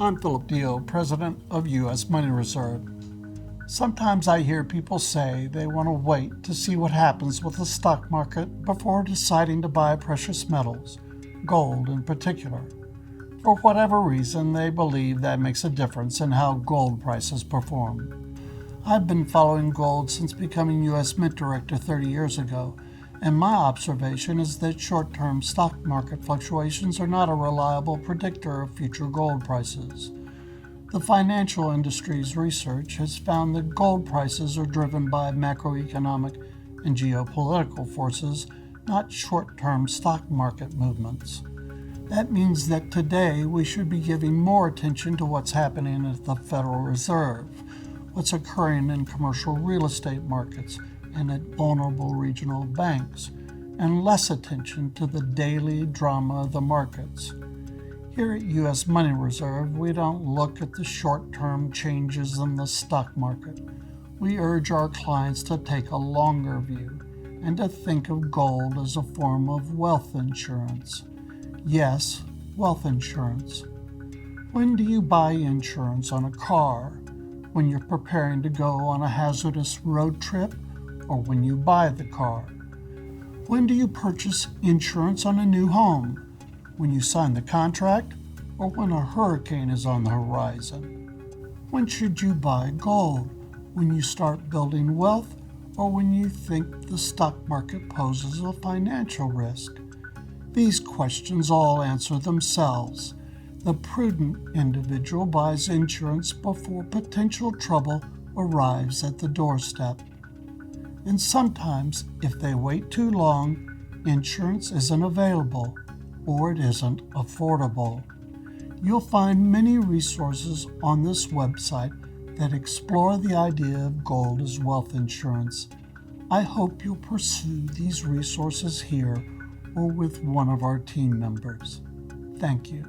I'm Diehl, President of U.S. Money Reserve. Sometimes I hear people say they want to wait to see what happens with the stock market before deciding to buy precious metals, gold in particular. For whatever reason, they believe that makes a difference in how gold prices perform. I've been following gold since becoming U.S. Mint Director 30 years ago, and my observation is that short-term stock market fluctuations are not a reliable predictor of future gold prices. The financial industry's research has found that gold prices are driven by macroeconomic and geopolitical forces, not short-term stock market movements. That means that today we should be giving more attention to what's happening at the Federal Reserve, what's occurring in commercial real estate markets and at vulnerable regional banks, and less attention to the daily drama of the markets. Here at U.S. Money Reserve, we don't look at the short-term changes in the stock market. We urge our clients to take a longer view and to think of gold as a form of wealth insurance. Yes, wealth insurance. When do you buy insurance on a car? When you're preparing to go on a hazardous road trip, or when you buy the car? When do you purchase insurance on a new home? When you sign the contract, or when a hurricane is on the horizon? When should you buy gold? When you start building wealth, or when you think the stock market poses a financial risk? These questions all answer themselves. The prudent individual buys insurance before potential trouble arrives at the doorstep. And sometimes, if they wait too long, insurance isn't available or it isn't affordable. You'll find many resources on this website that explore the idea of gold as wealth insurance. I hope you'll pursue these resources here or with one of our team members. Thank you.